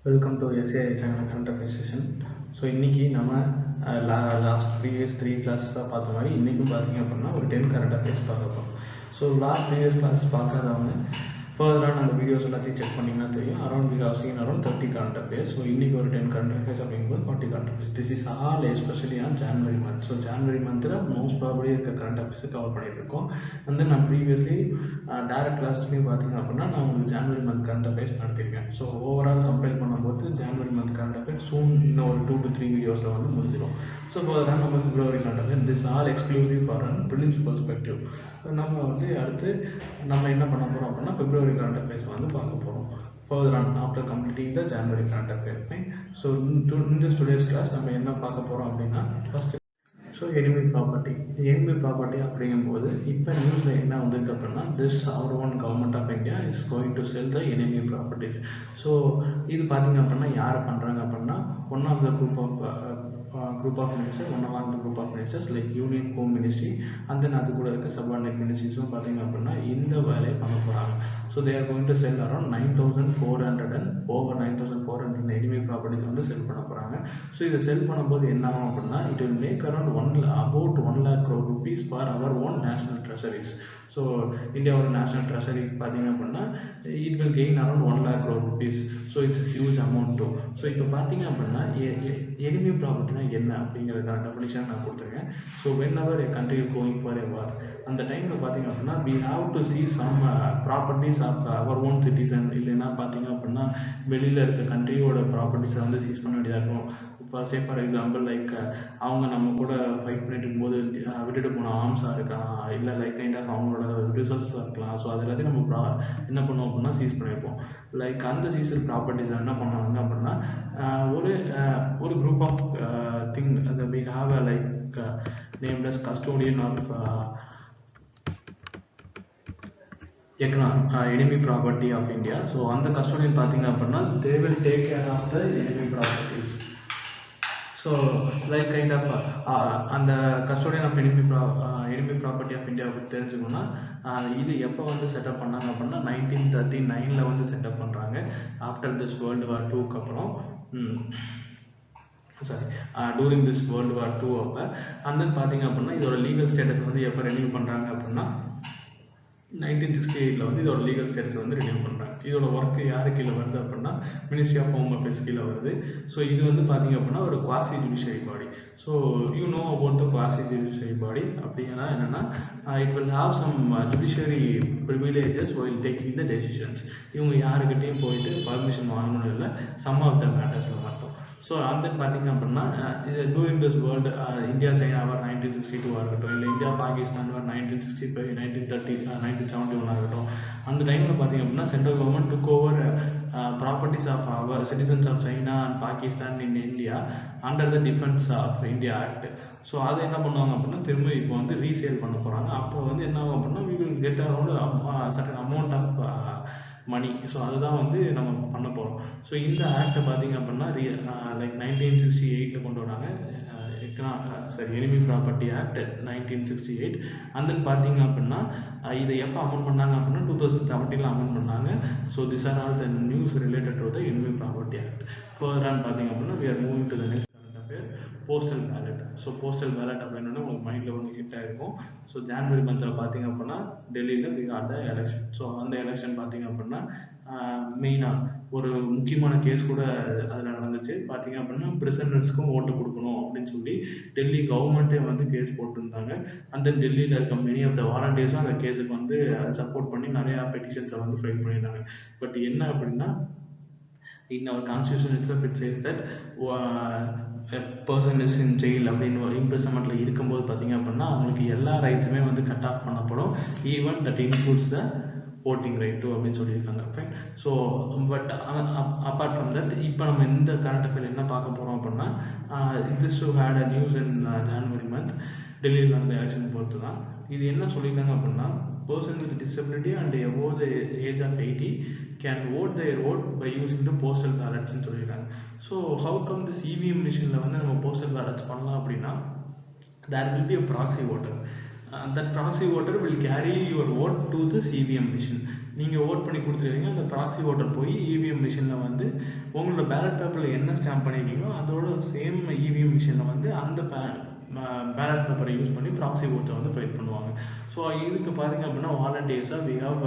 Welcome to SAI current affairs session. So இன்றைக்கி நம்ம last previous 3 கிளாஸஸாக பார்த்த மாதிரி இன்றைக்கும் பார்த்தீங்க அப்படின்னா ஒரு 10 கரண்ட் அஃபேர்ஸ் பார்க்க போகிறோம். ஸோ லாஸ்ட் ப்ரீவியஸ் கிளாஸஸ் பார்க்காதவங்க ஃபர்தராக அந்த வீடியோஸ் எல்லாத்தையும் செக் பண்ணிங்கன்னா தெரியும். Around we have seen around 30 current affairs. So இன்றைக்கி ஒரு 10 கரண்ட் அஃபேர்ஸ் அப்படிங்கும்போது 40 current affairs. This is all especially on January month. So January மந்தில் மோஸ்ட் ப்ராபபிளி இருக்க கரண்ட் அஃபேர்ஸை கவர் பண்ணிட்டு இருக்கோம். வந்து நான் ப்ரீவியஸ்லி டேரக்ட் கிளாஸஸ்லையும் பார்த்தீங்க அப்படின்னா நான் உங்களுக்கு ஜான்வரி மந்த் கரண்ட் அஃபேர்ஸ் நடத்திருக்கேன். ஸோ ஓவரால் கம்பேர் பண்ணும்போது January month current affairs soon இன்னும் ஒரு 2 to 3 வீடியோஸில் வந்து முடிஞ்சிடும். ஸோ ஃபர்தராக நம்ம February current affairs this all exclusive for an prelims perspective. நம்ம வந்து அடுத்து நம்ம என்ன பண்ண போகிறோம் அப்படின்னா பிப்ரவரி கரண்ட் அஃபேர்ஸ் வந்து பார்க்க போகிறோம். Further on after completing the January current affairs, right? So in this today's class நம்ம என்ன பார்க்க போகிறோம் அப்படின்னா ஃபர்ஸ்ட் enemy property அப்படிங்கும்போது இப்போ நியூஸில் என்ன வந்திருக்கு அப்படின்னா our own government of India is going to sell the enemy properties. So இது பார்த்தீங்க அப்படின்னா யார் பண்ணுறாங்க அப்படின்னா one of the group of ministers, one among the group of ministers like Union Home Ministry and then அது கூட இருக்க subordinate ministries பார்த்தீங்க அப்படின்னா இந்த வேலையை பண்ண போகிறாங்க. So they are going to sell around 9,400 and over 9,400 enemy properties வந்து செல் பண்ண போகிறாங்க. ஸோ இதை செல் பண்ணும்போது என்ன ஆகும் அப்படின்னா it will make around about 1 lakh crore rupees for our own national treasuries. So இந்தியாவோட நேஷனல் ட்ரெஷரி பார்த்தீங்க அப்படின்னா it will gain around 1 lakh crore rupees. So it's huge amount too. So இப்போ பார்த்தீங்க அப்படின்னா enemy propertyனா என்ன அப்படிங்கிறதுக்கான டெஃபினிஷன் நான் கொடுத்துருக்கேன். So whenever a country is going for a war அந்த டைமில் பார்த்தீங்க அப்படின்னா we have to see some properties of our own citizen. இல்லைன்னா பார்த்தீங்க அப்படின்னா வெளியில் இருக்க கண்ட்ரியோட ப்ராப்பர்ட்டிஸை வந்து சீஸ் பண்ண வேண்டியதாக இருக்கும். இப்போ சே ஃபார் எக்ஸாம்பிள் லைக் அவங்க நம்ம கூட ஃபைட் பண்ணிட்டு இருக்கும்போது விட்டுட்டு போன ஆர்ம்ஸாக இருக்கலாம், இல்லை லைக் கைண்ட் ஆஃப் அவங்களோட ரிசல்ட்ஸாக இருக்கலாம். ஸோ அது எல்லாத்தையும் நம்ம என்ன பண்ணுவோம் அப்படின்னா சீஸ் பண்ணியிருப்போம். லைக் அந்த சீசல் ப்ராப்பர்ட்டிஸ் என்ன பண்ணுவாங்க அப்படின்னா ஒரு குரூப் ஆஃப் திங் அந்த we have a like named as custodian of enemy property of India. So அந்த கஸ்டோடியன் பார்த்தீங்க அப்படின்னா they will take care of the enemy properties. So like kind of அந்த custodian of enemy property of India பற்றி தெரிஞ்சுக்கணும்னா இது எப்போ வந்து setup பண்ணாங்க அப்படின்னா 1939 வந்து செட்டப் பண்ணுறாங்க. ஆஃப்டர் திஸ் வேர்ல்டு வார் 2க்கு அப்புறம் டூரிங் திஸ் வேர்ல்டு வார் 2 அப்போ அந்த பார்த்தீங்க அப்படின்னா இதோட லீகல் ஸ்டேட்டஸ் வந்து எப்போ ரெனியூ பண்ணுறாங்க அப்படின்னா 1968 வந்து இதோட லீகல் ஸ்டேட்டஸ் வந்து ரினியூ பண்ணுறாங்க. இதோட ஒர்க்கு யாரு கீழே வருது அப்படின்னா மினிஸ்ட்ரி ஆஃப் ஹோம் அஃபேர்ஸ் கீழே வருது. ஸோ இது வந்து பார்த்தீங்க அப்படின்னா ஒரு quasi judiciary body. So you know about the quasi judiciary body அப்படின்னா என்னென்னா it will have some judiciary privileges while taking the decisions. இவங்க யாருக்கிட்டையும் போயிட்டு பர்மிஷன் வாங்கணும்னு இல்லை, சம் ஆஃப் த மேட்டர்ஸில் மட்டும். ஸோ அந்த பார்த்தீங்க அப்படின்னா இது touring this world India China வார் 1962 இருக்கட்டும், இல்லை இந்தியா பாகிஸ்தான் வார் 1965, 1930, 1971 ஆகட்டும், அந்த டைமில் பார்த்தீங்க அப்படின்னா central government took over properties of our citizens of China and Pakistan in India under the defence of India act. So அதை என்ன பண்ணுவாங்க அப்படின்னா திரும்ப இப்போ வந்து ரீசேல் பண்ண போகிறாங்க. அப்போ வந்து என்ன ஆகும் அப்படின்னா we will get around certain amount of money. So அதுதான் வந்து நம்ம பண்ண போகிறோம். ஸோ இந்த ஆக்டை பார்த்தீங்க அப்படின்னா லைக் 1968 கொண்டு வராங்க. enemy property act 1968. and then பார்த்தீங்க அப்படின்னா இதை எப்போ அமெண்ட் பண்ணாங்க அப்படின்னா 2017 அமெண்ட் பண்ணாங்க. So this are all the news related to the enemy property act. ஃபர்தராக பார்த்தீங்க அப்படின்னா we are moving to the next current affair, postal ballot. So postal ballot அப்படின்னா உங்களுக்கு மைண்டில் ஒன்று ஹிட் ஆகிருக்கும். ஸோ ஜான்வரி மந்தில் பார்த்தீங்க அப்படின்னா டெல்லியில் we had the election. So அந்த எலெக்ஷன் பார்த்தீங்க அப்படின்னா மெயினாக ஒரு முக்கியமான கேஸ் கூட அதில் நடந்துச்சு. பார்த்தீங்க அப்படின்னா பிரிசனர்ஸ்க்கும் ஓட்டு கொடுக்கணும் அப்படின்னு சொல்லி டெல்லி கவர்மெண்ட்டே வந்து கேஸ் போட்டிருந்தாங்க. அந்த டெல்லியில் இருக்க மெனி ஆஃப் த வாலண்டியர்ஸும் அந்த கேஸுக்கு வந்து சப்போர்ட் பண்ணி நிறையா பெட்டிஷன்ஸை வந்து ஃபைல் பண்ணியிருந்தாங்க. பட் என்ன அப்படின்னா in our constitution itself it says that a person is in jail அப்படின்னு இம்ப்ரிசன்மெண்ட்டில் இருக்கும்போது பார்த்தீங்க அப்படின்னா அவங்களுக்கு எல்லா ரைட்ஸுமே வந்து கட் ஆஃப் பண்ணப்படும். Even that includes the voting right too அப்படின்னு சொல்லியிருக்காங்க. Fine. So but apart from that இப்போ நம்ம இந்த கரண்ட் அஃபேர் என்ன பார்க்க போகிறோம் அப்படின்னா this too had a news in January month டெல்லியில் நடந்த எலெக்ஷன் பொறுத்து தான். இது என்ன சொல்லியிருக்காங்க அப்படின்னா person with disability and above the age of 80 can vote their vote by using the postal ballots ன்னு சொல்லியிருக்காங்க. So how come this EVM மிஷினில் வந்து நம்ம postal ballots பண்ணலாம் அப்படின்னா there will be a proxy voter. That proxy voter will carry your vote to this EVM machine. நீங்கள் vote பண்ணி கொடுத்துருவீங்க, அந்த ப்ராக்ஸி ஓட்டர் போய் இவிஎம் மிஷினில் வந்து உங்களோட பேலட் பேப்பரில் என்ன ஸ்டாம்ப் பண்ணியிருக்கீங்களோ அதோட சேம் இவிஎம் மிஷினில் வந்து அந்த பேலட் பேப்பரை யூஸ் பண்ணி ப்ராக்ஸி ஓட்ஸை வந்து ஃபைல் பண்ணுவாங்க. ஸோ இதுக்கு பார்த்தீங்க அப்படின்னா வாலண்டியர்ஸாக we have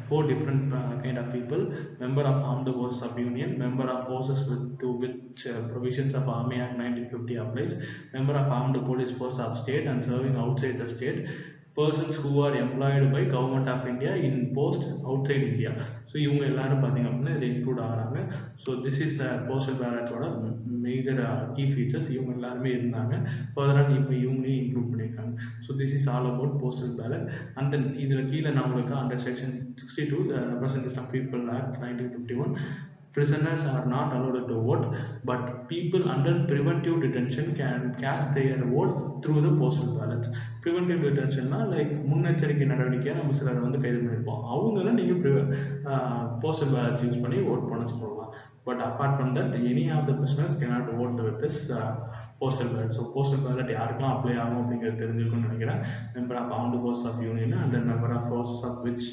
4 different kind of people: member of armed forces sub union, member of forces to which provisions of Army Act 1950 applies, member of armed police force of state and serving outside the state, persons who are employed by government of India in post outside India. So இவங்க எல்லாரும் பார்த்தீங்க அப்படின்னா இதில் include ஆகிறாங்க. So this is postal பேலட்டோட major key features. இவங்க எல்லாருமே இருந்தாங்க. ஃபர்தராக இப்போ இவங்களையும் இன்க்ளூட் பண்ணியிருக்காங்க. So this is all about postal ballot. And then இதில் கீழே நம்மளுக்கு under section 62 representation of people act 1951, prisoners are not allowed to vote, but people under preventive detention can cast their vote through the postal ballots. Preventive detentionனா like முன்னெச்சரிக்கை நடவடிக்கையாக நம்ம சிலர் வந்து கைது பண்ணியிருப்போம். அவங்கள நீங்கள் போஸ்டல் பேலட்ஸ் யூஸ் பண்ணி ஓட் பண்ண சொல்லலாம். But apart from that any of the prisoners cannot vote with this postal ballot. So postal ballot யாருக்கெல்லாம் அப்ளை ஆகும் அப்படிங்கிறது தெரிஞ்சிருக்கும்னு நினைக்கிறேன். Member of armed force of union and then member of force of which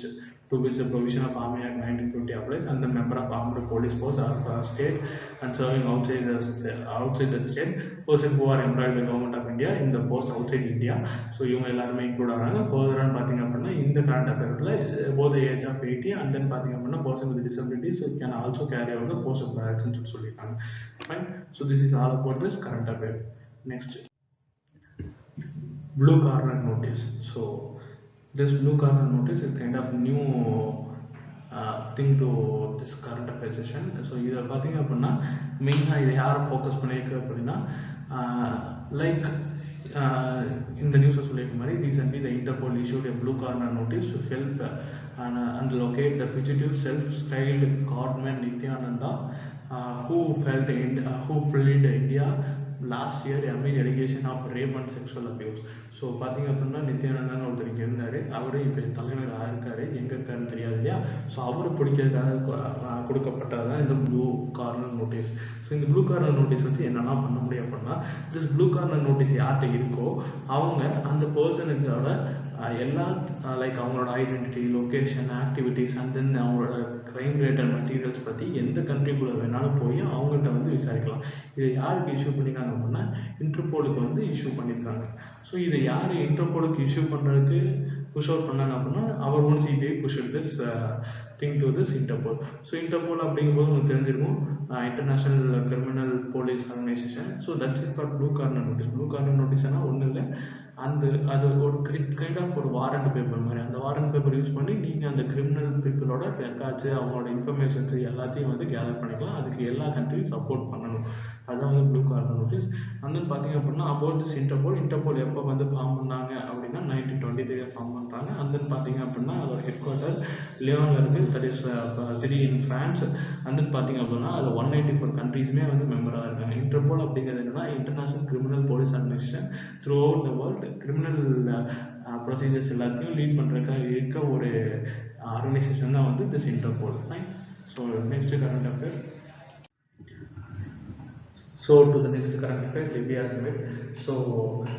to which the provision of Army Act 1950 applies, and the member of armed police force of state and serving outside the state, person who are employed by government of India in the post outside India. So இவங்க எல்லாருமே include ஆகிறாங்க. ஃபர்தராக பார்த்தீங்க அப்படின்னா இந்த current அஃபேர்ஸில் both the age of 80 and then பார்த்தீங்க அப்படின்னா person with disabilities can also carry out the postal ballots ன்னு சொல்லியிருக்காங்க. Fine. So this is all about this current affair. Next, blue corner notice. So this blue corner notice is kind of new thing to this current affair session. So இதை பார்த்தீங்க அப்படின்னா மெயினாக இதை யாரை focus பண்ணியிருக்கு அப்படின்னா லைக் இந்த நியூஸை சொல்லியிருக்க மாதிரி recently the Interpol issued a blue corner notice to help and locate the fugitive self-styled godman Nityananda who fled India last year amid allegation of rape and sexual abuse. So பார்த்தீங்க அப்படின்னா நித்யானந்தான்னு ஒருத்தர் இங்கே இருந்தார். அவரே இப்போ தலைவராக இருக்கார். எங்கே இருக்காருன்னு தெரியாது இல்லையா? ஸோ அவரை பிடிக்கிறதுக்காக கொடுக்கப்பட்டது தான் இந்த ப்ளூ கார்னர் நோட்டீஸ். ஸோ இந்த ப்ளூ கார்னர் நோட்டீஸ் வச்சு என்னெல்லாம் பண்ண முடியும் அப்படின்னா, திஸ் ப்ளூ கார்னர் நோட்டீஸ் யார்கிட்ட இருக்கோ அவங்க அந்த பர்சனுக்கோட எல்லா லைக் அவங்களோட identity, location, activities and then அவங்களோட க்ரைம் ரிலேட்டட் மெட்டீரியல்ஸ் பற்றி எந்த கண்ட்ரிக்குள்ளே வேணாலும் போய் அவங்கள்ட்ட வந்து விசாரிக்கலாம். இதை யாருக்கு இஷ்யூ பண்ணியிருக்காங்க அப்படின்னா இன்டர்போலுக்கு வந்து இஷ்யூ பண்ணியிருக்காங்க. ஸோ இதை யார் இன்டர்போலுக்கு இஷ்யூ பண்ணுறதுக்கு புஷ் அவுட் பண்ணாங்க அப்படின்னா அவர் ஒன்ஸ் இதை push this thing to this Interpol. So Interpol அப்படிங்கும்போது உங்களுக்கு தெரிஞ்சிருக்கும் international criminal police organisation. So that's it for blue corner notice. Blue corner நோட்டீஸ்னா ஒன்றும் இல்லை, அது ஒரு கைண்ட் ஆஃப் ஒரு வாரண்ட் பேப்பர் மாதிரி. அந்த வாரண்ட் பேப்பர் யூஸ் பண்ணி நீங்கள் அந்த கிரிமினல் பீப்புளோட ரெக்கார்ட்ஸு, அவங்களோட இன்ஃபர்மேஷன்ஸு எல்லாத்தையும் வந்து கேதர் பண்ணிக்கலாம். அதுக்கு எல்லா கண்ட்ரியும் சப்போர்ட் பண்ணணும். அதுதான் வந்து ப்ளூ கார்னர் நோட்டீஸ். அந்த பார்த்தீங்க அப்படின்னா அபவுட் திஸ் இன்டர்போல் எப்போ வந்து ஃபார்ம் பண்ணாங்க அப்படின்னா 1923 ஃபார்ம் பண்ணுறாங்க. அந்த பார்த்தீங்க அப்படின்னா அதோட ஹெட் குவார்ட்டர் லியோனில் இருக்குது, that is city in France. அந்த பார்த்தீங்க அப்படின்னா அது 194 கண்ட்ரீஸுமே வந்து மெம்பராக இருக்காங்க. இன்டர்போல் அப்படிங்கிறது என்னன்னா international criminal police organisation. Throughout the world criminal procedures எல்லாத்தையும் லீட் பண்ணுறதுக்காக இருக்க ஒரு ஆர்கனைசேஷன் தான் வந்து this Interpol. Fine. So next current affair. So to the next current affair, Libya summit. So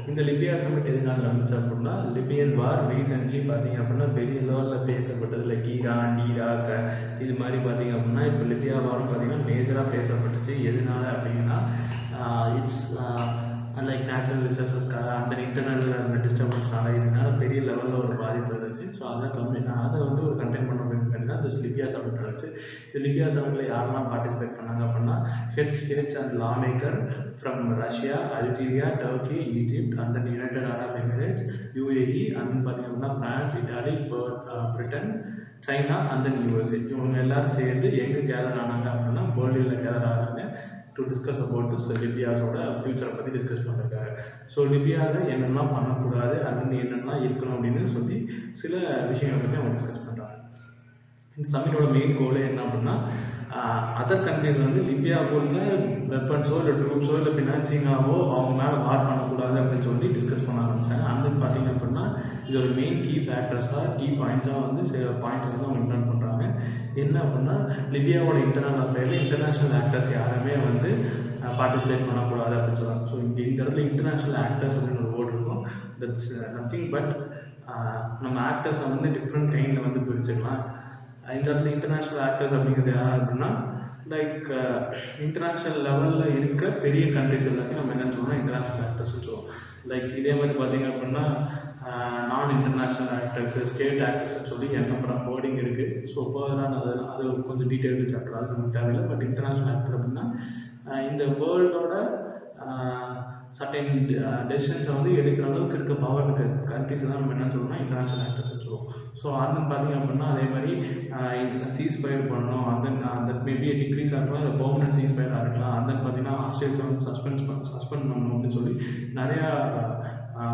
இந்த லிபியா சமிட் எதுனால நடந்துச்சு அப்படின்னா, லிபியன் வார் ரீசென்ட்லி பார்த்தீங்க அப்படின்னா பெரிய லெவலில் பேசப்பட்டது. லைக் ஈரான், ஈராக் இது மாதிரி பார்த்தீங்க அப்படின்னா இப்போ லிபியா வாரம் பார்த்தீங்கன்னா மேஜராக பேசப்பட்டுச்சு. எதனால அப்படின்னா இட்ஸ் லைக் நேச்சுரல் ரிசோர்ஸஸ்க்காக அந்த இன்டர்னல் டிஸ்டர்பன்ஸ்னால இதனால பெரிய லெவலில் ஒரு பாதிப்பு இருந்துச்சு. ஸோ அதை அதை வந்து ஒரு கண்டெயின் பண்ண பண்ணி தான் திஸ் லிபியா சமிட் இருந்துச்சு. இந்த லிபியா சமிட்டில் யாரெல்லாம் பார்ட்டிசிபேட் பண்ணாங்க அப்படின்னா head states and law maker from Russia, Algeria, Turkey, Egypt and then United Arab Emirates, UAE and பார்த்தீங்க அப்படின்னா France, Italy, Britain, China and then USA. இவங்க எல்லாரும் சேர்ந்து எங்கே கேதர் ஆனாங்க அப்படின்னா பெர்லினில் கேதர் ஆனாங்க டு டிஸ்கஸ் அபவுட் திஸ் லிபியாஸோட ஃபியூச்சரை பற்றி டிஸ்கஸ் பண்ணிருக்காங்க. ஸோ லிபியாவில் என்னெல்லாம் பண்ணக்கூடாது, அது என்னெல்லாம் இருக்கணும் அப்படின்னு சொல்லி சில விஷயங்களை பற்றி அவங்க டிஸ்கஸ் பண்ணுறாங்க. இந்த சமிட்டோட மெயின் கோலே என்ன அப்படின்னா அதர் கண்ட்ரிஸ் வந்து லிபியாவுக்குள்ள வெப்பன்ஸோ இல்லை ட்ரூப்ஸோ இல்லை ஃபினான்சிங்காவோ அவங்க மேலே வார் பண்ணக்கூடாது அப்படின்னு சொல்லி டிஸ்கஸ் பண்ண ஆரம்பிச்சாங்க. அந்த பார்த்தீங்க அப்படின்னா இது ஒரு மெயின் கீ ஃபேக்டர்ஸாக கீ பாயிண்ட்ஸாக வந்து சில பாயிண்ட்ஸ் வந்து அவங்க இன்டர்ன் பண்ணுறாங்க. என்ன அப்படின்னா லிபியாவோட இன்டர்னல் அஃபேரில் இன்டர்நேஷ்னல் ஆக்டர்ஸ் யாருமே வந்து பார்ட்டிசிபேட் பண்ணக்கூடாது அப்படின்னு சொல்லுவாங்க. ஸோ இந்த இடத்துல இன்டர்நேஷ்னல் ஆக்டர்ஸ் அப்படின்னு ஒரு வேர்ட் இருக்கும். தட்ஸ் நத்திங் பட் நம்ம ஆக்டர்ஸை வந்து டிஃப்ரெண்ட் கைண்டில் வந்து பிரிச்சுக்கலாம். இந்த இடத்துல இன்டர்நேஷ்னல் ஆக்டர்ஸ் அப்படிங்கிறது யார் அப்படின்னா லைக் இன்டர்நேஷ்னல் லெவலில் இருக்க பெரிய கண்ட்ரிஸ் எல்லாத்தையும் நம்ம என்ன சொல்லுவோம்னா இன்டர்நேஷ்னல் ஆக்டர்ஸ்னு சொல்லுவோம். லைக் இதே மாதிரி பார்த்தீங்க அப்படின்னா நான் இன்டர்நேஷ்னல் ஆக்டர்ஸ், ஸ்டேட் ஆக்டர்ஸ்னு சொல்லி எண்ணப்பட வேர்டிங் இருக்குது. ஸோ ஃபர்தராக அது கொஞ்சம் டீட்டெயில்டு சாப்டர், அது நமக்கு தேவையில்லை. பட் இன்டர்நேஷ்னல் ஆக்டர் அப்படின்னா இந்த வேர்ல்டோட சர்டைன் டெசிஷன்ஸை வந்து எடுக்கிற அளவுக்கு இருக்க பவர் இருக்க கண்ட்ரிஸ் தான் நம்ம என்ன சொல்லுவோம்னா இன்டர்நேஷ்னல் ஆக்டர்ஸ்னு சொல்லுவோம். ஸோ அது பார்த்தீங்க அப்படின்னா அதே மாதிரி சீஸ் ஃபயர் பண்ணணும், தட் மேபி டிக்ரீஸ் ஆகலாம், இல்லை பெர்மனன்ட் சீஸ் ஃபயராக இருக்கலாம். தென் பார்த்தீங்கன்னா ஹாஸ்டேஜை வந்து சஸ்பெண்ட் பண்ணணும் அப்படின்னு சொல்லி நிறையா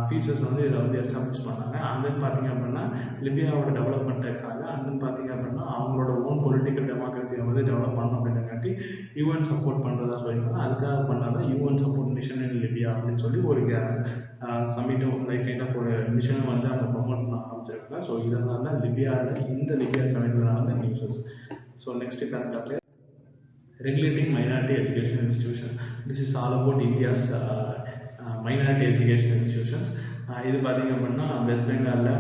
ஃபீச்சர்ஸ் வந்து இதில் வந்து எஸ்டாப்ளிஷ் பண்ணாங்க. தென் பார்த்தீங்க அப்படின்னா லிபியாவோட டெவலப்மெண்ட்டுக்காக, தென் பார்த்தீங்க அப்படின்னா அவங்களோட ஓன் பொலிட்டிக்கல் டெமோக்ரஸியை வந்து டெவலப் பண்ணணும் அப்படிங்கிறங்காட்டி யூஎன் சப்போர்ட் பண்ணுறதா சொல்லியிருக்காங்க. அதுக்காக பண்ணாதான் யூஎன் சப்போர்ட் மிஷன் இன் லிபியா அப்படின்னு சொல்லி ஒரு சமிட்டும் லைக் கைண்ட் ஆஃப் ஒரு மிஷனும் வந்து அவங்க ப்ரொமோட் பண்ண ஆரம்பிச்சிருக்காங்க. ஸோ இதனால தான் லிபியாவில் இந்த லிபியா சமிட்னால தான் நியூஸஸ். ஸோ நெக்ஸ்ட் கரெக்டாக regulating minority education institution. This is all about India's minority education institutions. இது பார்த்தீங்க அப்படின்னா வெஸ்ட் பெங்காலில்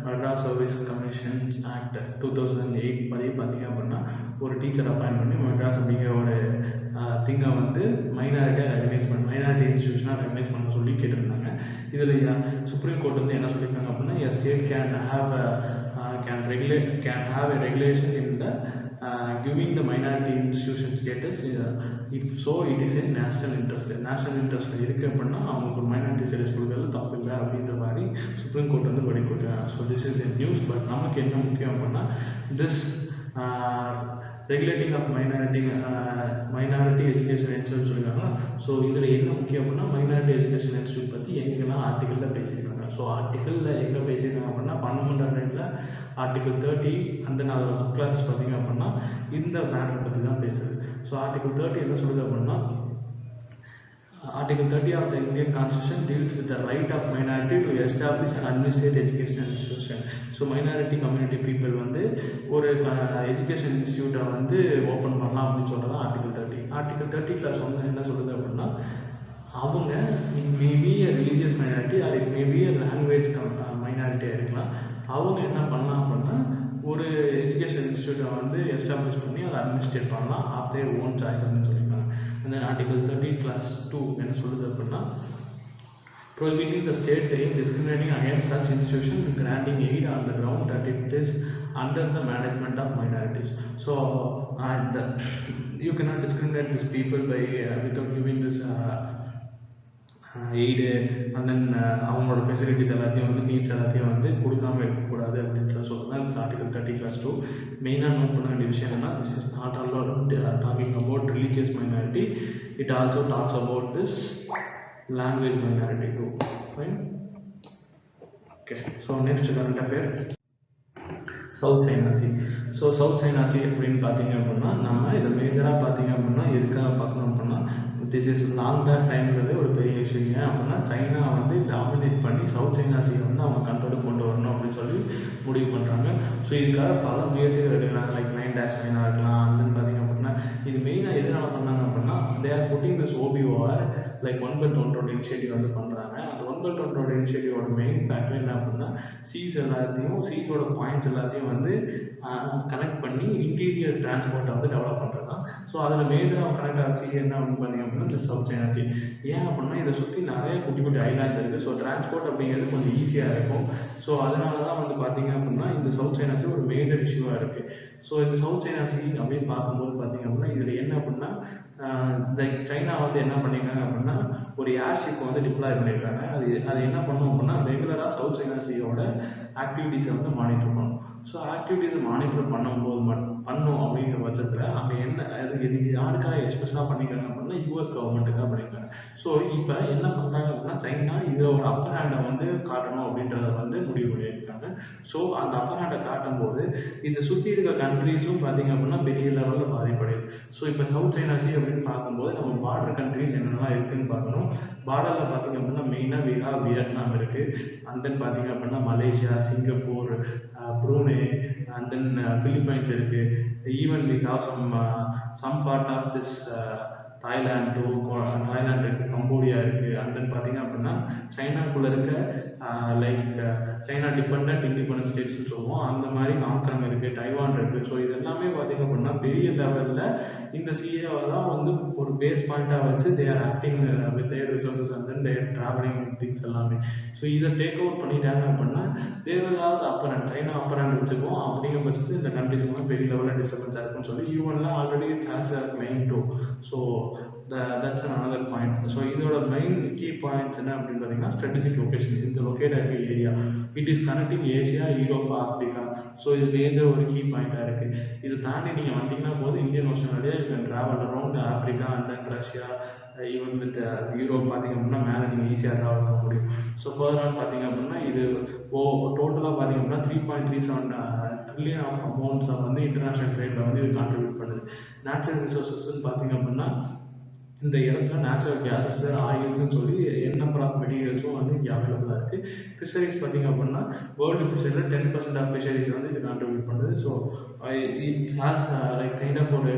மெட்ராஸ் சர்வீஸ் கமிஷன்ஸ் ஆக்ட் 2008 படி பார்த்தீங்க அப்படின்னா ஒரு டீச்சர் அப்பாயின்ட் பண்ணி மெட்ராஸ் அப்படிங்கிற ஒரு திங்கை வந்து மைனாரிட்டியாக ரெகனைஸ் பண்ண, மைனாரிட்டி இன்ஸ்டிடியூஷனாக ரெகனைஸ் பண்ண சொல்லி கேட்டிருந்தாங்க. இதில் சுப்ரீம் கோர்ட் வந்து என்ன சொல்லியிருக்காங்க அப்படின்னா a state can have a regulation in the giving the minority institution status if so it is a national interest. National interest இருக்குது அப்படின்னா அவங்களுக்கு ஒரு மைனாரிட்டி ஸ்டேட்டஸ் கொடுக்கறது தப்பு இல்லை அப்படின்ற மாதிரி சுப்ரீம் கோர்ட் வந்து படி கொடுக்குறாங்க. So this is a news. But நமக்கு என்ன முக்கியம் அப்படின்னா this regulating of minority education institute சொல்லியிருக்காங்க. ஸோ இதில் என்ன முக்கியம் அப்படின்னா மைனாரிட்டி எஜுகேஷன் இன்ஸ்டியூட் பற்றி எங்கெல்லாம் ஆர்டிக்கலில் பேசியிருக்காங்க. ஸோ ஆர்டிக்கலில் எங்கே பேசியிருக்காங்க அப்படின்னா 12 ஆர்டிகல் 30 அந்த அதோட சப் கிளாஸ் பார்த்தீங்க அப்படின்னா இந்த மேட்டரை பற்றி தான் பேசுது. ஸோ ஆர்டிகல் 30 என்ன சொல்லுது அப்படின்னா Article 30 of the Indian Constitution deals with the right of minority to establish and administrate educational institution. So minority community people வந்து ஒரு எஜுகேஷன் இன்ஸ்டியூட்டை வந்து ஓப்பன் பண்ணலாம் அப்படின்னு சொல்கிறது ஆர்டிகல் 30. ஆர்டிகல் 30 கிளாஸ் வந்து என்ன சொல்லுது அப்படின்னா அவங்க it maybe religious minority or it maybe language மைனாரிட்டியாக இருக்கலாம். அவங்க என்ன பண்ணலாம் அப்படின்னா ஒரு எஜுகேஷன் இன்ஸ்டியூட்டை வந்து எஸ்டாப்ளிஷ் பண்ணி அதை அட்மினிஸ்ட்ரேட் பண்ணலாம் ஆஃப் தேர் ஓன் சாய்ஸ் அப்படின்னு சொல்லியிருக்காங்க. அந்த ஆர்டிகல் 30 கிளாஸ் 2 என்ன சொல்லுது அப்படின்னா prohibiting the state in discriminating against such institutions and granting aid on the ground that it is under the management of minorities. So you cannot discriminate these people by without giving this aid and then அவங்களோட ஃபெசிலிட்டிஸ் எல்லாத்தையும் வந்து needs எல்லாத்தையும் வந்து கொடுக்காமல் இருக்கக்கூடாது அப்படின்ற சொல்லுங்கள். திஸ் ஆர்டிகல் 30 கிளாஸ் 2 மெயினாக நோட் பண்ண வேண்டிய விஷயம் என்னன்னா this is not all talking about religious minority, it also talks about this language minority too. Fine. Okay. So next current affair south China sea. So south China sea அப்படின்னு பார்த்தீங்க அப்படின்னா நம்ம இதை மேஜராக பார்த்தீங்க அப்படின்னா எதுக்காக பார்க்கணும் அப்படின்னா திஸ் இஸ் லாங் பேக் டைம்ங்கிறது ஒரு பெரிய விஷயம். ஏன் அப்படின்னா சைனா வந்து டாமினேட் பண்ணி சவுத் சைனா சீயை வந்து அவங்க கண்ட்ரோலுக்கு கொண்டு வரணும் அப்படின்னு சொல்லி முடிவு பண்ணுறாங்க. ஸோ இதுக்காக பல முயற்சிகள் எடுக்கிறாங்க. லைக் 9-9 இருக்கலாம். அதுன்னு பார்த்தீங்க அப்படின்னா இது மெயினாக எதனால பண்ணாங்க அப்படின்னா they are putting this OBOR like one belt one road initiative வந்து பண்ணுறாங்க. அந்த ஒன் பெல்ட் ஒன் ரோட் இனிஷியேட்டிவோட மெயின் ஃபேக்டர் என்ன அப்படின்னா சீஸோட பாயிண்ட்ஸ் எல்லாத்தையும் வந்து கனெக்ட் பண்ணி இன்டீரியர் டிரான்ஸ்போர்ட்டை வந்து டெவலப் பண்ணுறது தான். ஸோ அதில் மேஜராக கனெக்ட் ஆகிற சி என்ன அப்படின்னு பார்த்தீங்க அப்படின்னா இந்த சவுத் சைனா சி. ஏன் அப்படின்னா இதை சுற்றி நிறைய குட்டி குட்டி ஐலாண்ட்ஸ் இருக்குது. ஸோ டிரான்ஸ்போர்ட் அப்படிங்கிறது கொஞ்சம் ஈஸியாக இருக்கும். ஸோ அதனால தான் வந்து பார்த்தீங்க அப்படின்னா இந்த சவுத் சைனா சி ஒரு மேஜர் இஷ்யூவாக இருக்குது. ஸோ இந்த சவுத் சைனா சி அப்படின்னு பார்க்கும்போது பார்த்தீங்க அப்படின்னா இதில் என்ன அப்படின்னா சைனா வந்து என்ன பண்ணியிருக்காங்க அப்படின்னா ஒரு ஏர்ஷிப்பை வந்து டிப்ளாய் பண்ணியிருக்காங்க. அது என்ன பண்ணும் அப்படின்னா ரெகுலராக சவுத் சைனா சியோட ஆக்டிவிட்டீஸை வந்து மானிட்டர் பண்ணும். ஸோ ஆக்டிவிட்டீஸை மானிட்டர் பண்ணும்போது பண்ணும் அப்படிங்கிற பட்சத்தில் அங்கே என்ன இது யாருக்காக எக்ஸ்பெஷலாக பண்ணிக்கிறாங்க அப்படின்னா US கவர்மெண்ட்டுக்காக பண்ணியிருக்காங்க. ஸோ இப்போ என்ன பண்ணுறாங்க அப்படின்னா சைனா இதோட அப்பர் ஹேண்டை வந்து காட்டணும் அப்படின்றத வந்து முடிவு பண்ணியிருக்காங்க. ஸோ அந்த அப்பர் ஹேண்டை காட்டும் போது இந்த சுற்றி இருக்க கண்ட்ரீஸும் பார்த்தீங்க அப்படின்னா பெரிய லெவலில் பாதிப்படையுது. ஸோ இப்போ சவுத் சைனா சி அப்படின்னு பார்க்கும்போது நம்ம பார்டர் கண்ட்ரீஸ் என்னென்னலாம் இருக்குதுன்னு பார்க்கணும். பார்டரில் பார்த்தீங்க அப்படின்னா மெயினாக வியட்நாம் இருக்குது. அண்ட் தென் பார்த்தீங்க அப்படின்னா Malaysia, Singapore, Brunei, and then Philippines இருக்குது. Even we have some part of this Thailand இருக்குது, கம்போடியா இருக்குது. அண்ட் தென் பார்த்தீங்க அப்படின்னா சைனாக்குள்ளே இருக்க லைக் சைனா டிபெண்டன்ட் இண்டிபெண்டன்ட் ஸ்டேட்ஸ்னு சொல்லுவோம். அந்த மாதிரி ஹாங்காங் இருக்குது, டைவான் இருக்குது. ஸோ இது எல்லாமே பார்த்திங்க அப்படின்னா பெரிய லெவலில் இந்த சிஏவை தான் வந்து ஒரு பேஸ் பாயிண்ட்டாக வச்சு they are acting with their resources and then they're travelling things எல்லாமே. ஸோ இதை டேக் ஓவர் பண்ணிட்டாங்க அப்படின்னா தேவையில்லாத அப்பரண்ட் சைனா அப்பரண்ட் வச்சுக்குவோம். அப்படிங்கிற பட்சத்தில் இந்த கண்ட்ரிஸ்க்கு பெரிய லெவலில் டிஸ்டர்பன்ஸாக இருக்குன்னு சொல்லி யூஎன்லாம் already has a claim to. So that's another point. So இதோட மெயின் கீ பாயிண்ட்ஸ் என்ன அப்படின்னு பார்த்தீங்கன்னா ஸ்ட்ராட்டஜிக் லொகேஷன். இந்த லொக்கேட் ஆகிற area it is connecting Asia, Europe, Africa. So இது மேஜர் ஒரு கீ பாயிண்ட்டாக இருக்குது. இது தாண்டி நீங்கள் வந்தீங்கன்னா போது இந்தியன் ஓஷன் வழியாக you can travel around Africa and then Russia, even with Europe பார்த்தீங்க அப்படின்னா மேலே நீங்கள் ஈஸியாக ட்ராவல் பண்ண முடியும். ஸோ ஃபர்தர் பார்த்தீங்க அப்படின்னா இது டோட்டலாக பார்த்தீங்க அப்படின்னா 3.37 ட்ரில்லியன் ஆஃப் அமௌண்ட்ஸை வந்து இன்டர்நேஷனல் ட்ரேடில் வந்து இது கான்ட்ரிபியூட் பண்ணுது. நேச்சுரல் ரிசோர்ஸஸ்ன்னு பார்த்தீங்க அப்படின்னா இந்த இடத்துல நேச்சுரல் கேஸஸ், ஆயில்ஸ்ன்னு சொல்லி நம்பர் ஆஃப் மெட்டீரியல்ஸும் வந்து இங்கே அவைலபிளாக இருக்குது. ஃபிஷரிஸ் பார்த்தீங்க அப்படின்னா வேர்ல்டு ஃபிஷரியில் 10% ஆஃப் ஃபிஷரிஸ் வந்து இது கான்ட்ரிபியூட் பண்ணுது. So it has like kind of ஒரு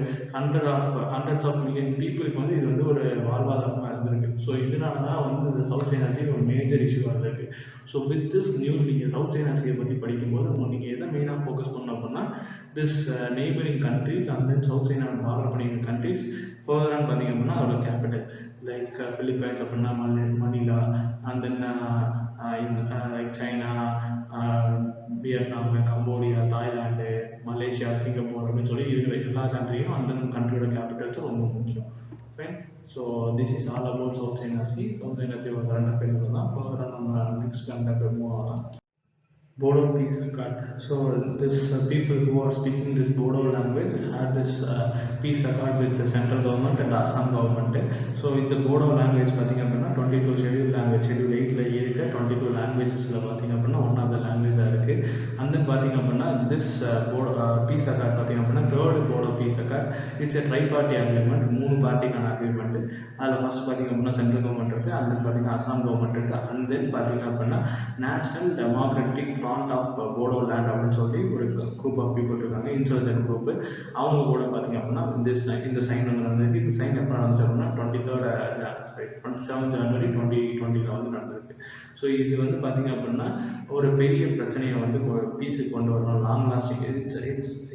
ஹண்ட்ரட்ஸ் ஆஃப் மில்லியன் பீப்புளுக்கு வந்து இது வந்து ஒரு வாழ்வாதாரமாக இருந்திருக்கு. ஸோ இதனால தான் வந்து இந்த சவுத் சைனா சீ ஒரு மேஜர் இஷ்யூவாக இருந்திருக்கு. ஸோ வித் திஸ் நியூஸ் நீங்கள் சவுத் சைனா சீயை பற்றி படிக்கும்போது நீங்கள் எதை மெயினாக ஃபோக்கஸ் பண்ணணும் அப்படின்னா this neighbouring countries and then south China border பண்ணிக்கிற கண்ட்ரிஸ் ஃபர்தரான்னு பார்த்தீங்க அப்படின்னா அதோட கேபிட்டல் லைக் பிலிப்பைன்ஸ் அப்படின்னா Manila, and then like China, Vietnam, Cambodia, Thailand, Malaysia, Singapore அப்படின்னு சொல்லி இருக்கிற எல்லா கண்ட்ரியும் அந்த கண்ட்ரியோட கேபிட்டல்ஸும் ரொம்ப முக்கியம். Fine. So this is all about south China sea. South China sea ஒரு கரண்ட் அஃபேர்ஸ் தான். ஃபர்தராக நம்ம நெக்ஸ்ட் கரண்ட் அஃபேர் மூவ் ஆகலாம். Bodo peace accord. So this people who are speaking this Bodo language had this peace accord with the central government and Assam government. So in the Bodo language பார்த்தீங்க அப்படின்னா 22 scheduled language, schedule 8ல இருக்க 22 languagesல பார்த்தீங்க அப்படின்னா one of த லாங்குவேஜாக இருக்குது. அந்த பார்த்தீங்க அப்படின்னா this Bodo peace accord பார்த்தீங்க அப்படின்னா third Bodo peace accord. It's a tri-party agreement, 3 பார்ட்டிக்கான அக்ரிமெண்ட். அதில் ஃபர்ஸ்ட் பார்த்தீங்க அப்படின்னா சென்ட்ரல் கவர்மெண்ட் இருக்குது, அண்ட் தென் பார்த்தீங்கன்னா அசாம் கவர்மெண்ட் இருக்குது, அண்ட் தென் பார்த்தீங்க அப்படின்னா national democratic front of Bodoland அப்படின்னு சொல்லி ஒரு குரூப் ஆஃப் பீப்புள் இருக்காங்க, இன்சர்ஜென்ட் குரூப். அவங்க கூட பார்த்தீங்க அப்படின்னா இந்த சைன் வந்து நடந்திருக்கு. இந்த சைன் எப்போ நடந்துச்சு அப்படின்னா 27 ஜனவரி 2020 வந்து நடந்திருக்கு. ஸோ இது வந்து பார்த்தீங்க அப்படின்னா ஒரு பெரிய பிரச்சனையை வந்து பீஸுக்கு கொண்டு வரணும், லாங் லாஸ்டிங்.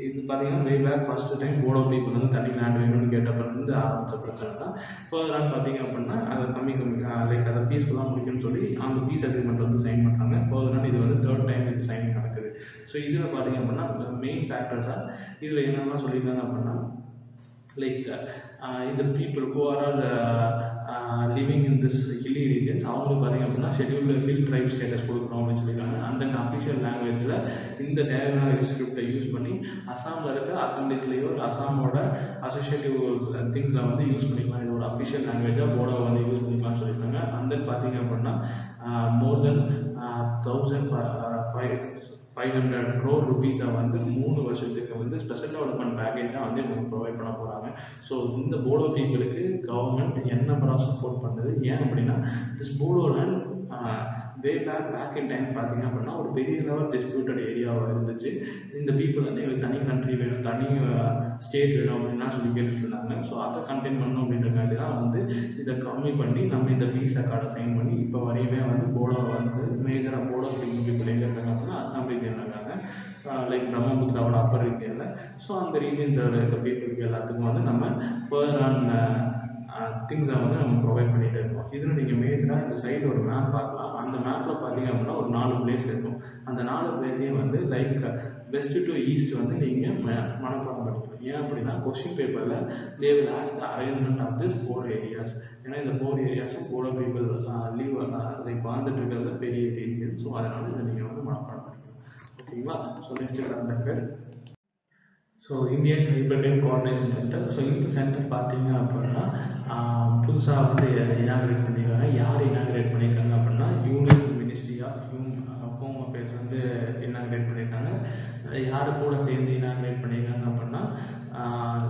இது பார்த்தீங்கன்னா way back first time Bodo people வந்து தனி லேண்ட் வேணும்னு கேட்டப்பருந்து ஆரம்பித்த பிரச்சனை தான். ஃபர்தராக பார்த்தீங்க அப்படின்னா அதை கம்மி லைக் அதை பீஸ்ஃபுல்லாக முடிக்கும்னு சொல்லி அந்த பீஸ் அக்ரிமெண்ட் வந்து சைன் பண்ணுறாங்க. ஃபர்தராக இது வந்து தேர்ட் டைம் இது சைன் நடக்குது. ஸோ இதில் பார்த்தீங்க அப்படின்னா மெயின் ஃபேக்டர்ஸாக இதில் என்னெல்லாம் சொல்லியிருக்காங்க அப்படின்னா லைக் இந்த people who are all living in this hilly regions அவங்களுக்கு பார்த்தீங்க அப்படின்னா ஷெட்யூல்டு ஹில் ட்ரைப் ஸ்டேட்டஸ் கொடுக்குறோம் அப்படின்னு சொல்லியிருக்காங்க. அண்ட் தென் அஃபிஷியல் லாங்குவேஜில் இந்த தேவநாகரி ஸ்கிரிப்டை யூஸ் பண்ணி அசாமில் இருக்க அசம்பிளிஸ்லேயோ அசாமோட அசோசியேட்டிவ் திங்ஸில் வந்து யூஸ் பண்ணிக்கலாம். இதோட அஃபிஷியல் லாங்குவேஜாக போடோவை வந்து யூஸ் பண்ணிக்கலாம்னு சொல்லியிருக்காங்க. அண்ட் தென் பார்த்தீங்க அப்படின்னா மோர் தென் 1,500 crore rupees-ஐ வந்து 3 வருஷத்துக்கு வந்து ஸ்பெஷல் டெவலப்மெண்ட் பேக்கேஜாக வந்து இவங்க ப்ரொவைட் பண்ண போகிறாங்க. ஸோ இந்த போடோ பீப்புளுக்கு கவர்மெண்ட் என்ன நம்பர் ஆஃப் சப்போர்ட் பண்ணுது. ஏன் அப்படின்னா this Bodo land back in time பார்த்தீங்க அப்படின்னா ஒரு பெரிய லெவல் டிஸ்பியூட்டட் ஏரியாவாக இருந்துச்சு. இந்த பீப்புள் வந்து எங்களுக்கு தனி கண்ட்ரி வேணும், தனி ஸ்டேட் வேணும் அப்படின்னா சொல்லி கேட்டுட்டு இருந்தாங்க. ஸோ அதை கண்டெயின் பண்ணணும் அப்படின்றக்காண்டி தான் வந்து இதை கம்மி பண்ணி நம்ம இந்த பீஸ் அக்கார்டை சைன் பண்ணி இப்போ வரையுமே வந்து போடோ வந்து மேஜராக போடோ பீப்புள் எங்கே இருக்காங்க அப்படின்னா அசாம் ரீஜியனில் இருக்காங்க, லைக் பிரம்மபுத்திராவோட அப்பர் ரீஜியனில். ஸோ அந்த ரீஜியன்ஸோட இருக்க பீப்புளுக்கு எல்லாத்துக்கும் வந்து நம்ம ஃபர்தரான திங்ஸை வந்து நம்ம ப்ரொவைட் பண்ணிகிட்டே இருக்கோம். இதில் நீங்கள் மேஜராக இந்த சைடு ஒரு மேப் பார்க்கலாம். அந்த மேப்பில் பார்த்தீங்க அப்படின்னா ஒரு 4 பிளேஸ் இருக்கும். அந்த 4 பிளேஸையும் வந்து லைக் வெஸ்ட் டு ஈஸ்ட் வந்து நீங்கள் மனப்பாடம் பண்ணிக்கலாம். ஏன் அப்படின்னா கொஸ்டின் பேப்பரில் they will ask the arrangement of this 4 areas. ஏன்னா இந்த 4 ஏரியாஸும் போடோ பீப்புள் லீவ் லைக் வாழ்ந்துட்டு இருக்கிறது பெரிய ரீஜன். ஸோ அதனால் இதை நீங்கள் வந்து மனப்பாடம் பண்ணிக்கலாம். ஓகேங்களா? So next current. So Indian cyber crime coordination centre. So இந்த சென்டர் பார்த்தீங்க அப்படின்னா புதுசாக வந்து இனாகிரேட் பண்ணியிருக்காங்க. யார் இனாகிரேட் பண்ணியிருக்காங்க அப்படின்னா union ministry of home affairs வந்து இனாகிரேட் பண்ணியிருக்காங்க. யார் கூட சேர்ந்து இனாகிரேட் பண்ணியிருக்காங்க அப்படின்னா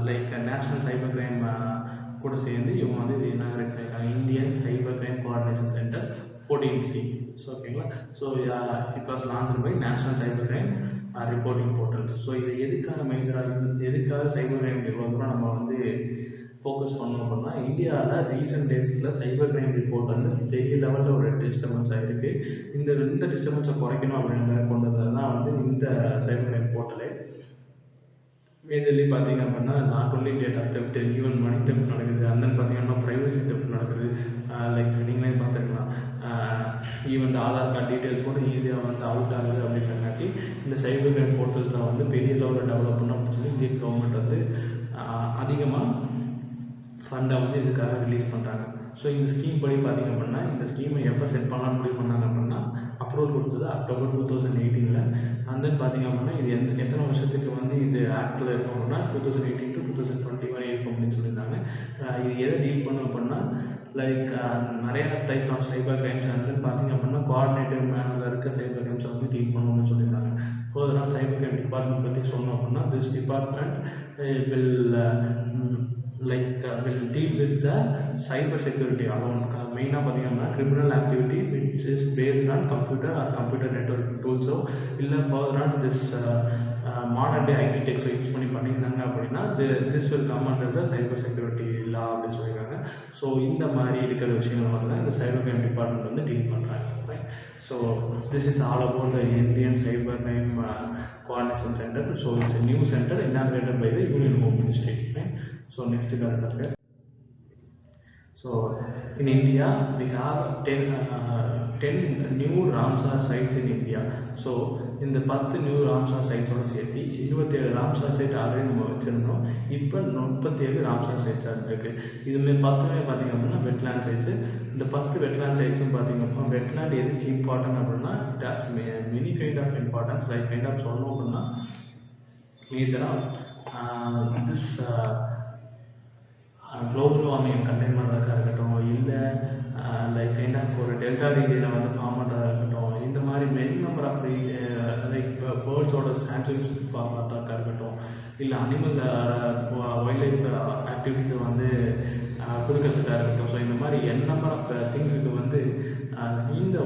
லைக் நேஷ்னல் சைபர் கிரைம் கூட சேர்ந்து இவங்க வந்து இது இனாகிரேட் பண்ணியிருக்காங்க. Indian cyber crime coordination centre 14C. So ஓகேங்களா? So it was launched by national cyber crime reporting portals. So இதை எதுக்காக மேஜராக எதுக்காக சைபர் கிரைம் இவ்வளோ தூரம் நம்ம வந்து ஃபோக்கஸ் பண்ணோம் அப்படின்னா இந்தியாவில் ரீசெண்ட் டேஸில் சைபர் கிரைம் ரிப்போர்ட் வந்து பெரிய லெவலில் ஒரு டிஸ்டர்பன்ஸ் ஆகிருக்கு. இந்த டிஸ்டர்பன்ஸை குறைக்கணும் அப்படின்ற கொண்டு வந்தது தான் வந்து இந்த சைபர் கிரைம் போர்ட்டலே. மேஜர்லி பார்த்தீங்க அப்படின்னா not only data theft, even money theft நடக்குது. அந்த பார்த்தீங்கன்னா ப்ரைவசி தெஃப்ட் நடக்குது. லைக் நீங்களே பார்த்துக்கலாம், ஈவன் ஆதார் கார்டு டீட்டெயில்ஸ் கூட ஈஸியாக வந்து அவுட் ஆகுது அப்படின்றங்காட்டி இந்த சைபர் கிரைம் போர்ட்டல்ஸை வந்து பெரிய லெவலில் டெவலப் பண்ணணும் அப்படின்னு சொல்லி இந்தியன் கவர்மெண்ட் வந்து அதிகமாக ஃபண்டை வந்து இதுக்காக ரிலீஸ் பண்ணுறாங்க. ஸோ இந்த ஸ்கீம் படி பார்த்திங்க அப்படின்னா இந்த ஸ்கீமை எப்போ செட் பண்ணலாம்னு முடிவு பண்ணாங்க அப்படின்னா அப்ரூவல் கொடுத்தது அக்டோபர் 2018. அண்ட் தென் பார்த்திங்க அப்படின்னா இது எத்தனை வருஷத்துக்கு வந்து இது ஆக்டில் இருக்கும் அப்படின்னா 2018 to 2020 வரை இருக்கும் அப்படின்னு சொல்லியிருந்தாங்க. இது எதை டீல் பண்ணும் அப்படின்னா லைக் நிறையா டைப் ஆஃப் சைபர் கிரைம்ஸ் வந்து பார்த்திங்க அப்படின்னா கோஆர்டினேட்டிவ் மேனில் இருக்க சைபர் கிரைம்ஸை வந்து டீல் பண்ணணும்னு சொல்லியிருந்தாங்க. ஃபர்தராக சைபர் கிரைம் டிபார்ட்மெண்ட் பற்றி சொன்னோம் அப்படின்னா this department will deal with the cyber security alone. மெயினாக பார்த்தீங்கன்னா criminal activity which is based on computer or computer network டூல்ஸோ இல்லை ஃபர்தராக திஸ் மாடர்ன் டே ஐடி டெக்ஸோ யூஸ் பண்ணி பண்ணியிருந்தாங்க அப்படின்னா this will come under the cyber security law அப்படின்னு சொல்லியிருக்காங்க. ஸோ இந்த மாதிரி இருக்கிற விஷயங்கள் வந்து இந்த சைபர் கிரைம் டிபார்ட்மெண்ட் வந்து டீல் பண்ணுறாங்க. So this is all about the Indian Cyber Crime Coordination Center. So it's a new center inaugurated by the Union Home Ministry. Right? So next current affair. So in India we have 10 new Ramsar sites in India. So இந்த 10 new Ramsar சைட்ஸோட சேர்த்து 27 Ramsar side already நம்ம வச்சுருந்தோம். இப்போ 37 Ramsar சைட்ஸாக இருக்குது. இதுமாதிரி 10மே பார்த்திங்க அப்படின்னா wetland சைட்ஸு. இந்த 10 வெட்லேண்ட் சைட்ஸும் பார்த்திங்க அப்படின்னா வெட்லேண்ட் எதுக்கு இம்பார்ட்டன்ட் அப்படின்னா it has many kind of importance. Like kind of சொல்லணும் அப்படின்னா மேஜராக திஸ் குளோபல் வார்மிங் கண்டெய்ன்மெண்ட்டாக இருக்கட்டும், இல்லை லைக் கைண்ட் ஆஃப் ஒரு டெல்டா ரீஜியனில் வந்து ஃபார்ம் பண்ணுறதா இருக்கட்டும், இந்த மாதிரி மெனி நம்பர் ஆஃப் லைக் பேர்ட்ஸோட சான்ச்சுரிஸ் பார்த்தாக்கா இருக்கட்டும், இல்லை அனிமல் வைல்ட் லைஃப் ஆக்டிவிட்டீஸை வந்து கொடுக்கறதுக்காக இருக்கட்டும். ஸோ இந்த மாதிரி என் நம்பர் ஆஃப் திங்ஸுக்கு வந்து இந்த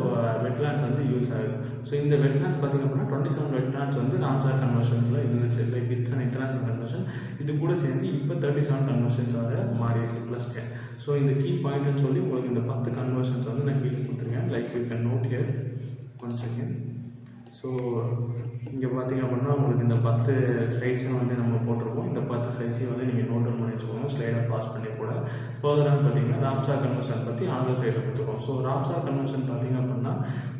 வெட்லேண்ட்ஸ் வந்து யூஸ் ஆகுது. ஸோ இந்த வெட்லேண்ட்ஸ் பார்த்திங்க அப்படின்னா 27 வெட்லேண்ட்ஸ் வந்து ராம்சார் கன்வர்ஷன்ஸில் இருந்துச்சு. Like it's an international conversion. இது கூட சேர்ந்து இப்போ 37 கன்வர்ஷன்ஸாக மாறி இருக்கு ப்ளஸ் 10. ஸோ இந்த கீ பாயிண்ட்னு சொல்லி உங்களுக்கு இந்த 10 கன்வர்ஷன்ஸ் வந்து நான் கீழே கொடுத்துருக்கேன். Like you can note here one second. So இங்கே பார்த்திங்க அப்படின்னா உங்களுக்கு இந்த 10 சைட்ஸும் வந்து நம்ம போட்டிருக்கோம். இந்த 10 சைட்ஸையும் வந்து நீங்கள் நோட் டவுன் பண்ணி வச்சுக்கோங்க, ஸ்லைடை பாஸ் பண்ணி கூட. ஃபர்தராக பார்த்தீங்கன்னா ராம்சார் கன்வென்ஷன் பற்றி ஆங்கில சைடில் கொடுத்துருக்கோம். ஸோ ராம்சார் கன்வென்ஷன் பார்த்திங்க அப்படின்னா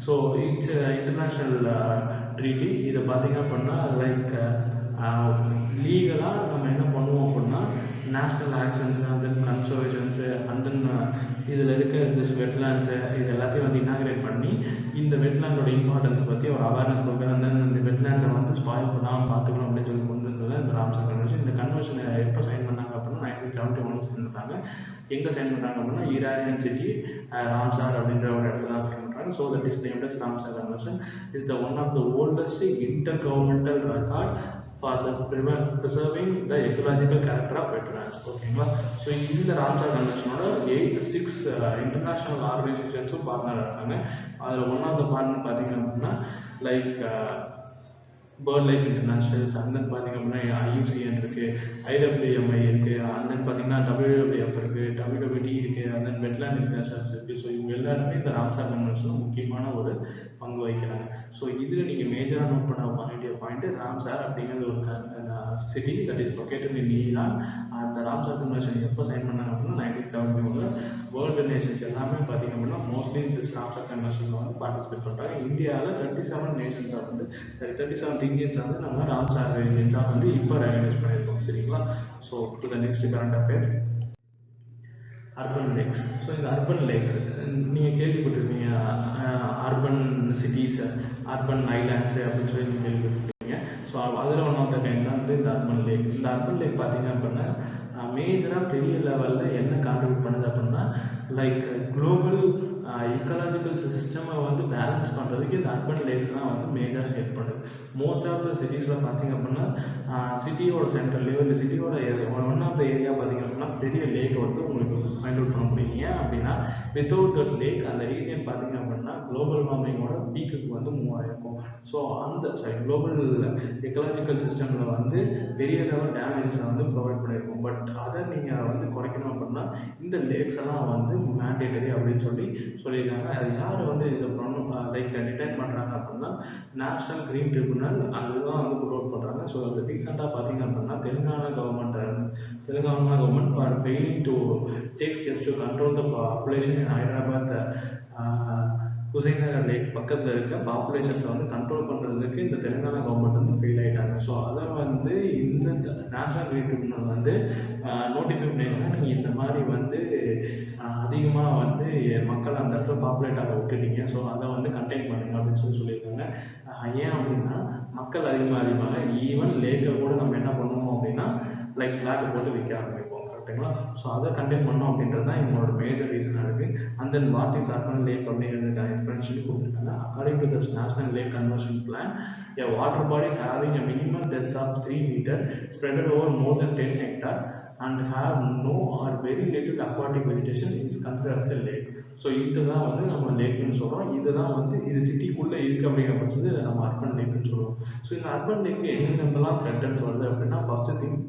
ஸோ இட்ஸ் இன்டர்நேஷ்னல் ட்ரீட்டி. இதை பார்த்திங்க அப்படின்னா லைக் லீகலாக நம்ம என்ன பண்ணுவோம் அப்படின்னா national actions and then conservations and then இதில் இருக்க திஸ் வெட்லேண்ட்ஸு இது எல்லாத்தையும் வந்து இனாகிரேட் பண்ணி இந்த வெட்லேண்டோட இம்பார்ட்டன்ஸை பற்றி ஒரு அவேர்னஸ் கொடுக்குறது. அண்ட் தென் இந்த வெட்லேண்ட்ஸை வந்து ஸ்பாயில் பண்ணாமல் பார்த்துக்கணும் அப்படின்னு சொல்லி கொண்டு வந்தது இந்த ராம்சார் கன்வென்ஷன். இந்த கன்வென்ஷனை எப்போ சைன் பண்ணாங்க அப்படின்னா 1971 சைன் பண்ணுறாங்க. எங்கே சைன் பண்ணுறாங்க அப்படின்னா ஈரானியன் சிட்டி ராம்சார் அப்படின்ற ஒரு இடத்துல தான் சைன் பண்ணுறாங்க. So that is named as Ramsar convention. Is the one of the oldest intergovernmental record for the preserving the ecological character of wetlands. ஓகேங்களா? ஸோ இந்த ராம்சார் கன்வென்ஷனோட 6 இன்டர்நேஷ்னல் ஆர்கனைசேஷன்ஸும் partner இருக்காங்க. அதில் ஒன் ஆஃப் த பார்ட்னர் பார்த்திங்க அப்படின்னா like bird life internationals, and then பார்த்திங்க அப்படின்னா IUCN இருக்குது, IWMI இருக்குது, அண்ட் தென் பார்த்திங்கன்னா WWF இருக்குது, WWD இருக்குது, அண்ட் தென் வெட்லேண்ட் இன்டர்நேஷ்னல்ஸ் இருக்குது. ஸோ இவங்க எல்லாருமே இந்த ராம்சார் கன்வென்ஷனில் முக்கியமான ஒரு பங்கு வகிக்கிறாங்க. ஸோ இதில் நீங்கள் மேஜராக நோட் பண்ண வேண்டிய பாயிண்ட்டு ராம்சார் அப்படிங்கிறது ஒரு city that is located in Iran. அந்த ராம்சார் கன்வென்ஷன் எப்போ சைன் பண்ணாங்க அப்படின்னா 1971. வேர்ல்டு நேஷன்ஸ் எல்லாமே பார்த்திங்க அப்படின்னா மோஸ்ட்லி இந்த ராம்சார் கன்வென்ஷனில் வந்து பார்ட்டிசிபேட் பண்ணுறாங்க. இந்தியாவில் 37 நேஷன்ஸாக வந்து 37 ரீஜியன்ஸாக வந்து நம்ம ராம்சார் ரீஜியன்ஸாக வந்து இப்போ ரெகனைஸ் பண்ணியிருக்கோம். சரிங்களா? So to the next current affair, urban lakhs. So இந்த அர்பன் லேக்ஸ் நீங்கள் கேள்விப்பட்டிருப்பீங்க, அர்பன் சிட்டிஸ், அர்பன் ஐலாண்ட்ஸு அப்படின்னு சொல்லி நீங்கள் கேள்விப்பட்டிருப்பீங்க. ஸோ அதில் ஒன் ஆஃப் த டைம் தான் வந்து இந்த அர்பன் லேக். இந்த அர்பன் லேக் பார்த்தீங்க அப்படின்னா மேஜராக பெரிய லெவலில் என்ன கான்ட்ரிபியூட் பண்ணுது அப்படின்னா லைக் குளோபல் இக்கலாஜிக்கல் சிஸ்டமை வந்து பேலன்ஸ் பண்ணுறதுக்கு இந்த அர்பன் லேக்ஸ் தான் வந்து மேஜராக ஹெல்ப் பண்ணுது. மோஸ்ட் ஆஃப் த சிட்டிஸில் பார்த்திங்க அப்படின்னா சிட்டியோட சென்டர்லேயோ இல்லை சிட்டியோட ஒன் ஆஃப் த ஏரியா பார்த்திங்க அப்படின்னா பெரிய லேக்கை வந்து உங்களுக்கு ஃபைண்ட் அவுட் பண்ண முடியும். ஏன் அப்படின்னா வித்தவுட் தட் லேக் அந்த ரீஜன் பார்த்தீங்க அப்படின்னா குளோபல் வார்மிங்கோட பீக்குக்கு வந்து மூவ் ஆகிருக்கும். ஸோ அந்த குளோபல் எக்கலாஜிக்கல் சிஸ்டமில் வந்து பெரிய லெவல் டேமேஜஸை வந்து ப்ரொவைட் பண்ணியிருக்கும். பட் அதை நீங்கள் வந்து குறைக்கணும் அப்படின்னா இந்த லேக்ஸ் எல்லாம் வந்து மேண்டேட்டரி அப்படின்னு சொல்லியிருக்காங்க. அது யார் வந்து இதை டிடைன் பண்ணுறாங்க அப்படின்னா நேஷனல் கிரீன் ட்ரிபியூனல் அதுதான் வந்து ப்ரொவைட் பண்ணுறாங்க. ஸோ அது ரீசெண்டாக பார்த்தீங்க அப்படின்னா Telangana government are failing to take steps to control the population in Hyderabad Hussain Nagar lake பக்கத்தில் இருக்க பாப்புலேஷன்ஸை வந்து கண்ட்ரோல் பண்ணுறதுக்கு இந்த தெலுங்கானா கவர்மெண்ட் வந்து ஃபெயில் ஆகிட்டாங்க. ஸோ அதை வந்து இந்த நேஷனல் கிரீன் ட்ரிபியூனல் வந்து நோட்டிஃபை பண்ணியிருக்காங்க. நீங்கள் இந்த மாதிரி வந்து அதிகமாக வந்து மக்கள் அந்த இடத்துல பாப்புலேட் ஆக விட்டுட்டீங்க. ஸோ அதை வந்து கண்டெயின் பண்ணுங்க அப்படின்னு சொல்லியிருக்காங்க. ஏன் அப்படின்னா மக்கள் அதிகமாக ஈவன் லேக்கை கூட நம்ம என்ன பண்ணுவோம் அப்படின்னா ஃப்ளாட் போட்டு விற்க ஆரம்பிப்போம். கரெக்டுங்களா? ஸோ அதை கண்டெயின் பண்ணோம் அப்படின்றது தான் இவங்களோட மேஜர் ரீசனாக இருக்குது. And then what is urban lake அப்படிங்கிறதுக்கான இன்ஃபர்மேஷன் கொடுத்துருக்காங்க. According to this national lake conversion plan, a water body having a minimum depth of 3 meters spread over more than 10 hectares and have no or very little aquatic vegetation is considered as a lake. So இதுதான் வந்து நம்ம லேக்குன்னு சொல்கிறோம். இதுதான் வந்து இது சிட்டிக்குள்ளே இருக்குது அப்படிங்கிற பட்சத்தில் நம்ம அர்பன் லேக்குன்னு சொல்லுவோம். ஸோ இந்த அர்பன் லேக்கு எங்கெங்கெல்லாம் த்ரெட்டன்ஸ் வருது அப்படின்னா first thing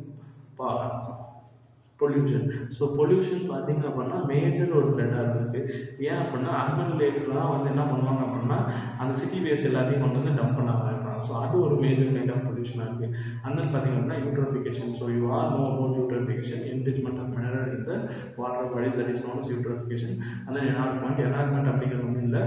pollution. So pollution பார்த்தீங்க அப்படின்னா மேஜர் ஒரு த்ரெட்டாக இருக்குது. ஏன் அப்படின்னா அர்பன் லேக்ஸ்லாம் வந்து என்ன பண்ணுவாங்க அப்படின்னா அந்த சிட்டி வேஸ்ட் எல்லாத்தையும் கொண்டு வந்து டம்ப் பண்ண ஆரம்பிப்பாங்க. ஸோ அது ஒரு மேஜர் கைண்ட் ஆஃப் பொல்யூஷனாக இருக்குது. அந்த பார்த்தீங்க அப்படின்னா eutrophication. So you are know about eutrophication, enrichment of mineral இந்த water body, that is known as eutrophication. அந்த என்வால்மெண்ட் அப்படிங்கிறது ஒன்றும் இல்லை,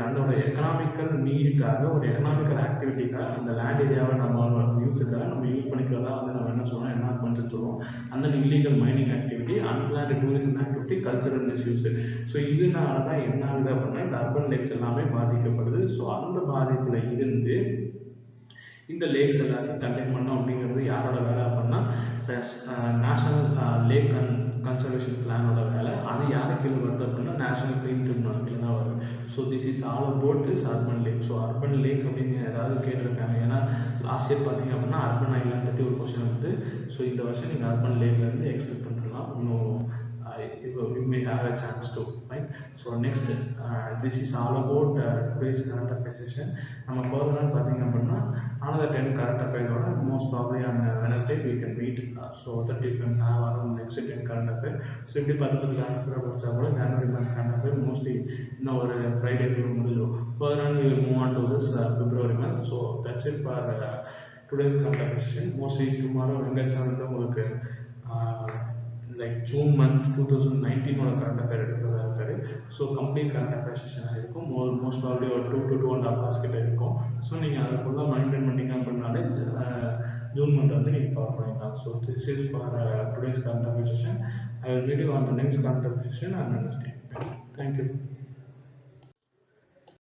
அதோட எக்கனாமிக்கல் நீடுக்காக ஒரு எக்கனாமிக்கல் ஆக்டிவிட்டிக்காக அந்த லேண்ட் ஏரியாவை நம்ம யூஸுக்காக நம்ம யூஸ் பண்ணிக்கிறதா வந்து நம்ம என்ன சொல்கிறோம் என்வால்மெண்ட் சொல்லுவோம். அந்த illegal mining activity, unplanned tourism activity, cultural misuse. So இதனால தான் என்ன ஆகுது அப்படின்னா இந்த அர்பன் லேக்ஸ் எல்லாமே பாதிக்கப்படுது. ஸோ அந்த பாதிப்பில் இருந்து இந்த லேக்ஸ் எல்லாத்தையும் கண்டெயின் பண்ணோம் அப்படிங்கிறது யாரோட வேலை அப்படின்னா நேஷனல் லேக் கன்சர்வேஷன் பிளானோட வேலை. அது யாருக்கு கீழே வருது அப்படின்னா நேஷனல் கிரீன் ட்ரிபியூனல் கீழே தான் வருது. So this is all about this urban lake. So urban lake அப்படின்னு ஏதாவது கேட்டிருக்காங்க. ஏன்னா லாஸ்ட் இயர் பார்த்தீங்க அப்படின்னா அர்பன் ஐலாண்ட் பற்றி ஒரு கொஸ்டின் வந்து. ஸோ இந்த வருஷம் நீங்கள் அர்பன் லேக்லேருந்து எக்ஸ்பெக்ட் பண்ணலாம். இன்னும் you may have a chance to, right? So next this is all about today's current affairs session. நம்ம further பார்த்தீங்க அப்படின்னா another 10 current affairs ஓட most probably on Wednesday we can meet, so that you can have around next 10 current affairs. So இப்படி பார்த்துட்டு January படிச்சா கூட ஜனவரி month current affairs mostly இன்னும் ஒரு ஃப்ரைடே முடிஞ்சிடும். Further we will move on to this February month. So that's it for today's current affairs session. Mostly tomorrow எங்கள் சேனலில் உங்களுக்கு like June month 2019 current affair எடுக்கிறதா இருக்காரு. ஸோ கம்ப்ளீட் கரண்ட் அஃபேர் செஷனாக இருக்கும். Most probably ஒரு 2 to 2.5 hours கிட்ட இருக்கும். So நீங்கள் அதை ஃபுல்லாக மெயின்டைன் பண்ணிங்க அப்படின்னாலே ஜூன் மந்த் வந்து நீங்கள் கவர் பண்ணிக்கலாம். So this is for today's current affair session. I will meet you on the next current affair session and